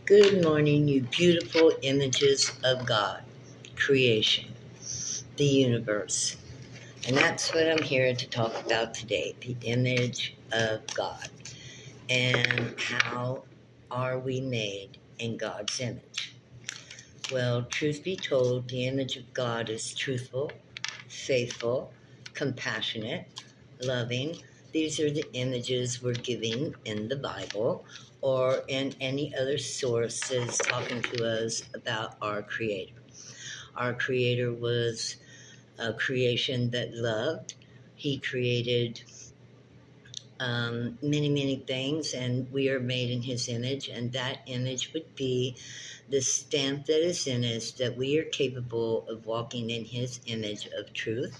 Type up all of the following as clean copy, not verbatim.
Good morning, you beautiful images of God, creation, the universe. And that's what I'm here to talk about today, the image of God. And how are we made in God's image? Well, truth be told, the image of God is truthful, faithful, compassionate, loving. These are the images we're giving in the Bible or in any other sources talking to us about our Creator. Our Creator was a creation that loved. He created many, many things, and we are made in His image, and that image would be the stamp that is in us that we are capable of walking in His image of truth,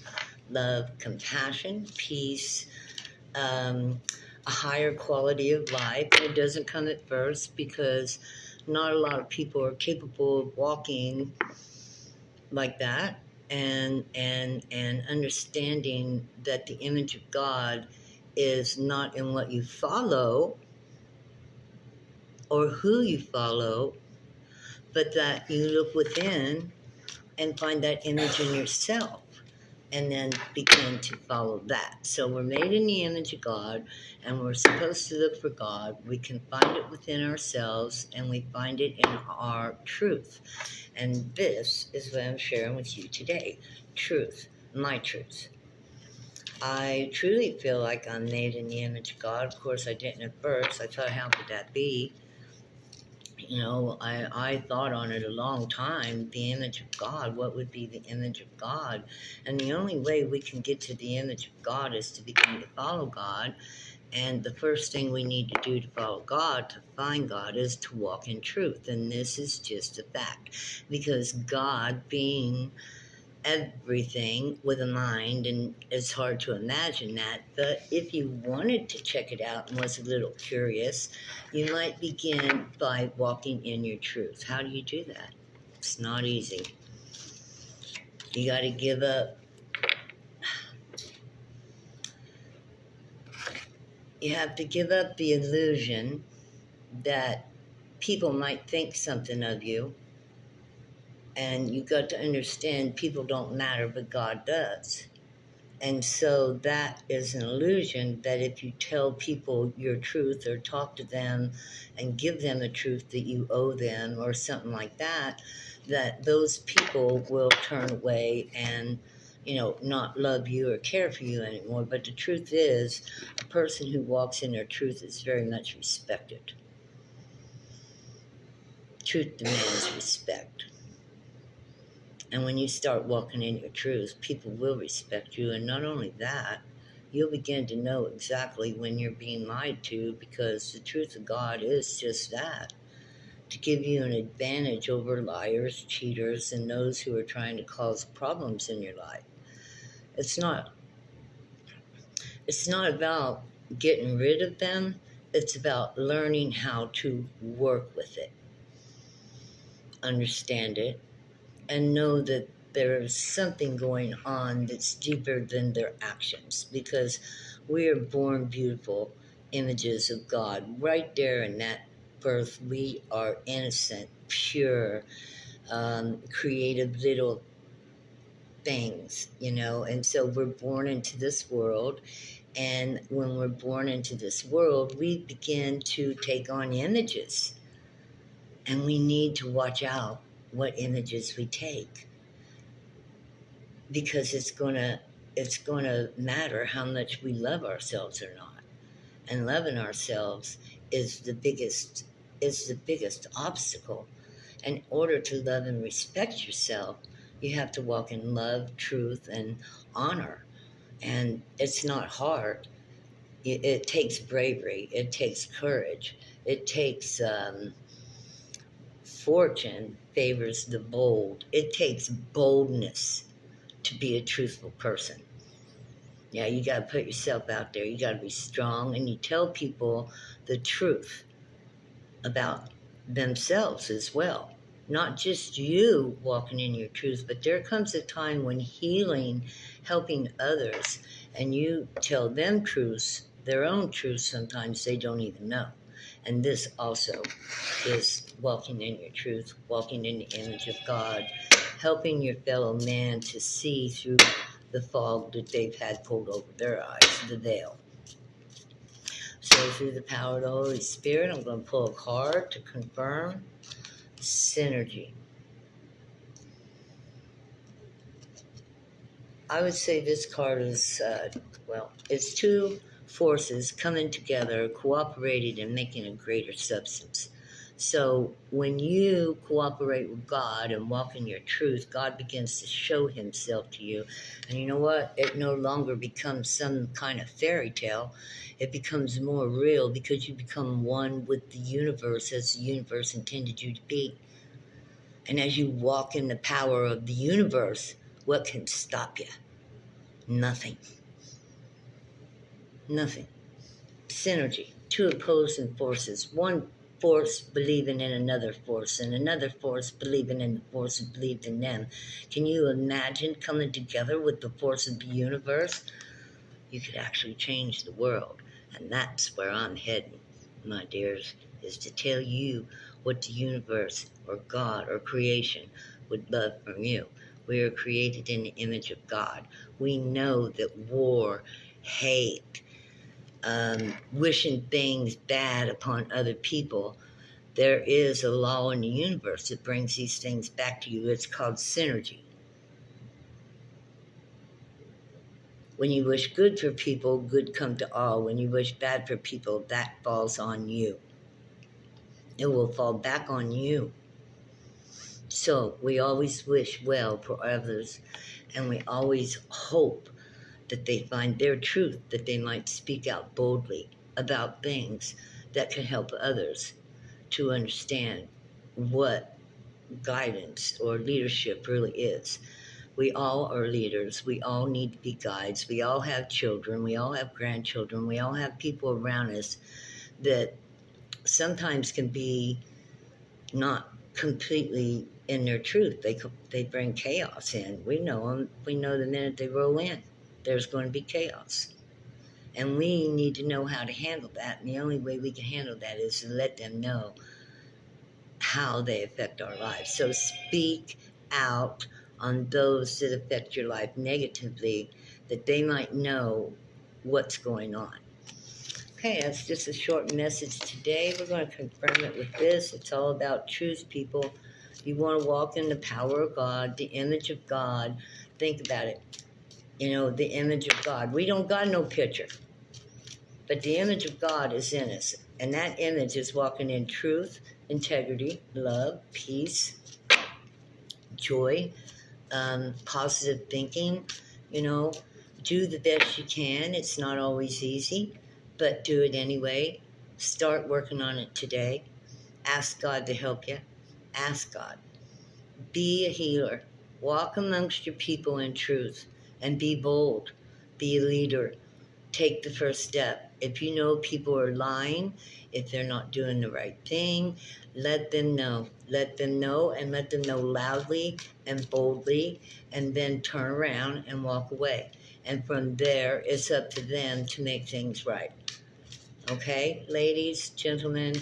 love, compassion, peace, a higher quality of life. It doesn't come at first because not a lot of people are capable of walking like that and understanding that the image of God is not in what you follow or who you follow, but that you look within and find that image in yourself and then begin to follow that. So we're made in the image of God, and we're supposed to look for God. We can find it within ourselves, and we find it in our truth. And this is what I'm sharing with you today. Truth, my truth. I truly feel like I'm made in the image of God. Of course, I didn't at first. I thought, how could that be? I thought on it a long time, the image of God, what would be the image of God? And the only way we can get to the image of God is to begin to follow God. And the first thing we need to do to follow God, to find God, is to walk in truth. And this is just a fact. Because God being everything with a mind, and it's hard to imagine that, but if you wanted to check it out and was a little curious, you might begin by walking in your truth. How do you do that? It's not easy. You got to give up. You have to give up the illusion that people might think something of you, and you got to understand people don't matter, but God does. And so that is an illusion that if you tell people your truth or talk to them and give them a truth that you owe them or something like that, that those people will turn away and, not love you or care for you anymore. But the truth is, a person who walks in their truth is very much respected. Truth demands respect. And when you start walking in your truth, people will respect you. And not only that, you'll begin to know exactly when you're being lied to, because the truth of God is just that, to give you an advantage over liars, cheaters, and those who are trying to cause problems in your life. It's not about getting rid of them. It's about learning how to work with it, understand it, and know that there is something going on that's deeper than their actions, because we are born beautiful images of God. Right there in that birth, we are innocent, pure, creative little things, and so we're born into this world. And when we're born into this world, we begin to take on images, and we need to watch out what images we take, because it's gonna matter how much we love ourselves or not. And loving ourselves is the biggest obstacle. In order to love and respect yourself, you have to walk in love, truth, and honor. And it's not hard. It takes bravery. It takes courage. It takes fortune favors the bold. It takes boldness to be a truthful person. Yeah, you got to put yourself out there. You got to be strong, and you tell people the truth about themselves as well. Not just you walking in your truth, but there comes a time when healing, helping others, and you tell them truths, their own truths, sometimes they don't even know. And this also is walking in your truth, walking in the image of God, helping your fellow man to see through the fog that they've had pulled over their eyes, the veil. So through the power of the Holy Spirit, I'm going to pull a card to confirm synergy. I would say this card is, it's two forces coming together, cooperating and making a greater substance. So when you cooperate with God and walk in your truth, God begins to show himself to you. And you know what? It no longer becomes some kind of fairy tale. It becomes more real because you become one with the universe as the universe intended you to be. And as you walk in the power of the universe, what can stop you? Nothing. Nothing. Synergy. Two opposing forces. One force believing in another force, and another force believing in the force that believed in them. Can you imagine coming together with the force of the universe? You could actually change the world. And that's where I'm heading, my dears, is to tell you what the universe or God or creation would love from you. We are created in the image of God. We know that war, hate, wishing things bad upon other people, there is a law in the universe that brings these things back to you. It's called synergy. When you wish good for people, good come to all. When you wish bad for people, that falls on you. It will fall back on you. So we always wish well for others, and we always hope that they find their truth, that they might speak out boldly about things that can help others to understand what guidance or leadership really is. We all are leaders. We all need to be guides. We all have children. We all have grandchildren. We all have people around us that sometimes can be not completely in their truth. They bring chaos in. We know them. We know the minute they roll in, there's going to be chaos. And we need to know how to handle that. And the only way we can handle that is to let them know how they affect our lives. So speak out on those that affect your life negatively, that they might know what's going on. Okay, that's just a short message today. We're going to confirm it with this. It's all about truth, people. You want to walk in the power of God, the image of God. Think about it. You know, the image of God. We don't got no picture, but the image of God is in us. And that image is walking in truth, integrity, love, peace, joy, positive thinking. You know, do the best you can. It's not always easy, but do it anyway. Start working on it today. Ask God to help you. Ask God. Be a healer. Walk amongst your people in truth and be bold. Be a leader. Take the first step. If you know people are lying, if they're not doing the right thing, let them know. Let them know, and let them know loudly and boldly, and then turn around and walk away. And from there, it's up to them to make things right. Okay, ladies, gentlemen,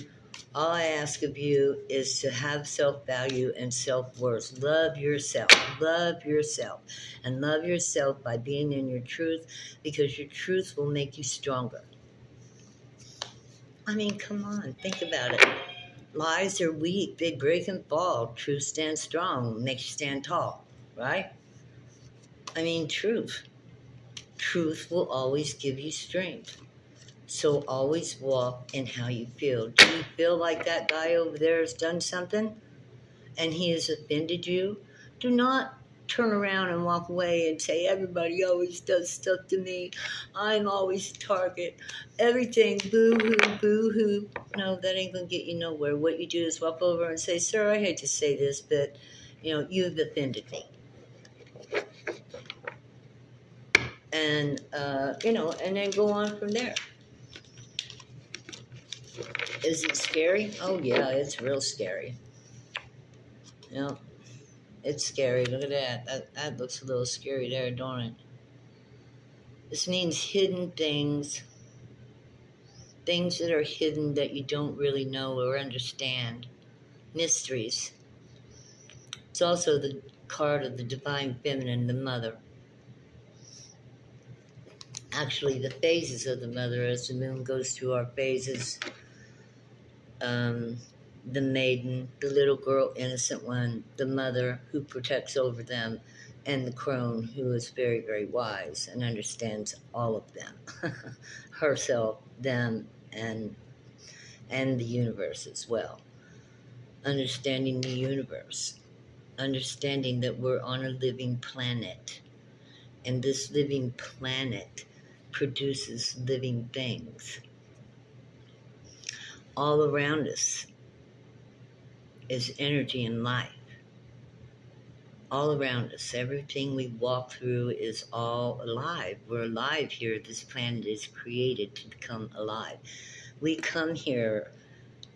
all I ask of you is to have self-value and self-worth. Love yourself. Love yourself. And love yourself by being in your truth, because your truth will make you stronger. I mean, come on, think about it. Lies are weak. They break and fall. Truth stands strong, makes you stand tall, right? I mean, truth. Truth will always give you strength. So always walk in how you feel. Do you feel like that guy over there has done something and he has offended you? Do not turn around and walk away and say, everybody always does stuff to me. I'm always a target. Everything, boo-hoo, boo-hoo. No, that ain't going to get you nowhere. What you do is walk over and say, sir, I hate to say this, but, you've offended me. And, and then go on from there. Is it scary? Oh, yeah, it's real scary. It's scary. Look at that. That looks a little scary there, don't it? This means hidden things. things that are hidden that you don't really know or understand, mysteries. It's also the card of the divine feminine, the mother. Actually, the phases of the mother as the moon goes through our phases. The maiden, the little girl, innocent one, the mother who protects over them, and the crone who is very, very wise and understands all of them, herself, them, and the universe as well. Understanding the universe, understanding that we're on a living planet, and this living planet produces living things. All around us is energy and life. All around us, everything we walk through is all alive. We're alive here. This planet is created to become alive. We come here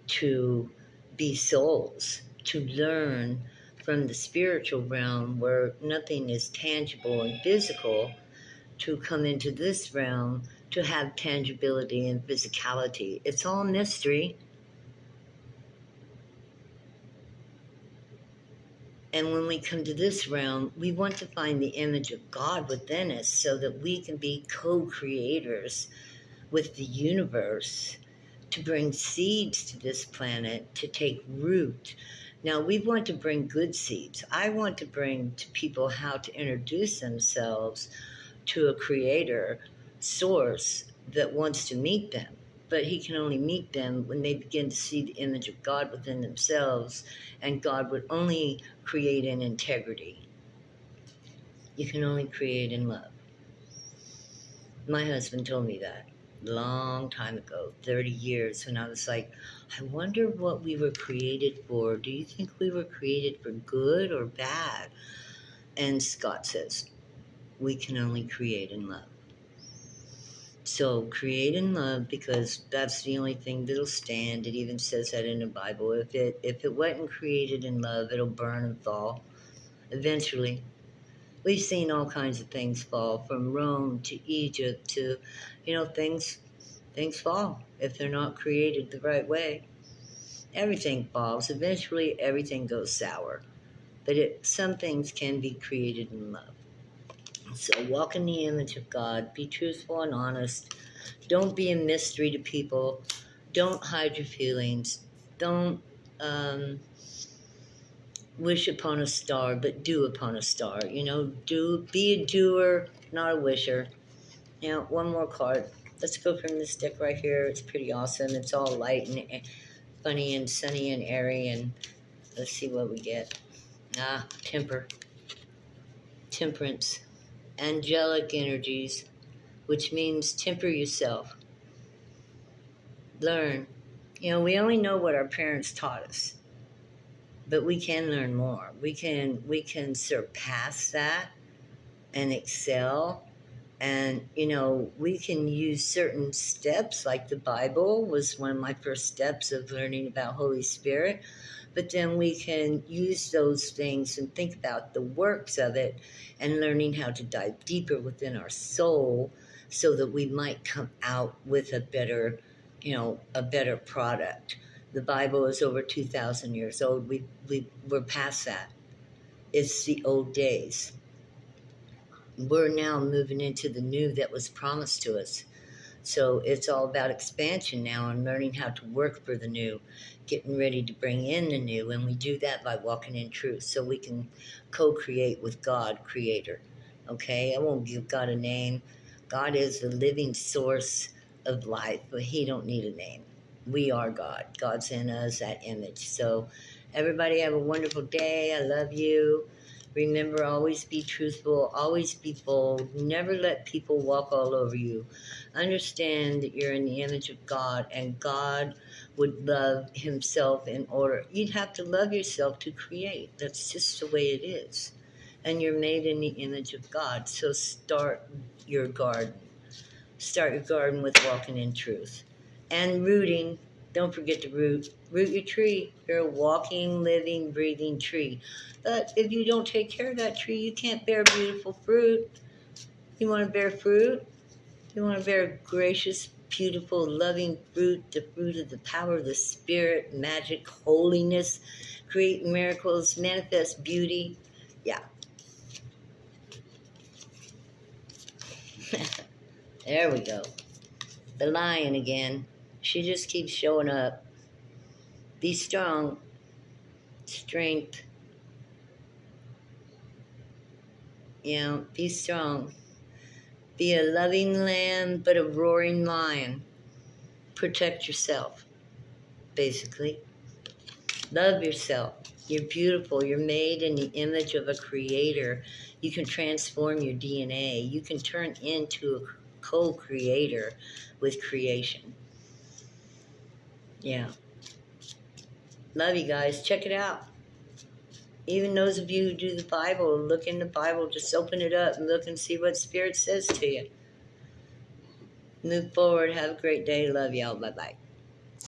to be souls, to learn from the spiritual realm where nothing is tangible and physical, to come into this realm to have tangibility and physicality. It's all mystery. And when we come to this realm, we want to find the image of God within us so that we can be co-creators with the universe, to bring seeds to this planet, to take root. Now, we want to bring good seeds. I want to bring to people how to introduce themselves to a creator source that wants to meet them. But he can only meet them when they begin to see the image of God within themselves, and God would only create in integrity. You can only create in love. My husband told me that a long time ago, 30 years, when I was like, I wonder what we were created for. Do you think we were created for good or bad? And Scott says, we can only create in love. So create in love, because that's the only thing that'll stand. It even says that in the Bible. If it wasn't created in love, it'll burn and fall eventually. We've seen all kinds of things fall, from Rome to Egypt to, things fall if they're not created the right way. Everything falls. Eventually, everything goes sour. But some things can be created in love. So walk in the image of God. Be truthful and honest. Don't be a mystery to people. Don't hide your feelings. Don't wish upon a star, but do upon a star. Be a doer, not a wisher. Now, one more card. Let's go from this deck right here. It's pretty awesome. It's all light and funny and sunny and airy. And let's see what we get. Temperance. Angelic energies, which means temper yourself. Learn. We only know what our parents taught us, but we can learn more. We can surpass that and excel. And, we can use certain steps, like the Bible was one of my first steps of learning about Holy Spirit. But then we can use those things and think about the works of it and learning how to dive deeper within our soul so that we might come out with a better product. The Bible is over 2,000 years old. We're past that. It's the old days. We're now moving into the new that was promised to us. So it's all about expansion now and learning how to work for the new, getting ready to bring in the new. And we do that by walking in truth so we can co-create with God, Creator. Okay? I won't give God a name. God is the living source of life, but He don't need a name. We are God. God's in us, that image. So everybody have a wonderful day. I love you. Remember, always be truthful, always be bold. Never let people walk all over you. Understand that you're in the image of God, and God would love Himself in order. You'd have to love yourself to create. That's just the way it is. And you're made in the image of God. So start your garden. Start your garden with walking in truth. And rooting. Don't forget to root. Root your tree. You're a walking, living, breathing tree. But if you don't take care of that tree, you can't bear beautiful fruit. You want to bear fruit? You want to bear gracious, beautiful, loving fruit, the fruit of the power of the Spirit, magic, holiness, create miracles, manifest beauty. Yeah. There we go. The lion again. She just keeps showing up. Be strong. Strength. Be strong. Be a loving lamb, but a roaring lion. Protect yourself, basically. Love yourself. You're beautiful. You're made in the image of a creator. You can transform your DNA. You can turn into a co-creator with creation. Yeah. Love you guys. Check it out. Even those of you who do the Bible, look in the Bible. Just open it up and look and see what Spirit says to you. Move forward. Have a great day. Love y'all. Bye-bye.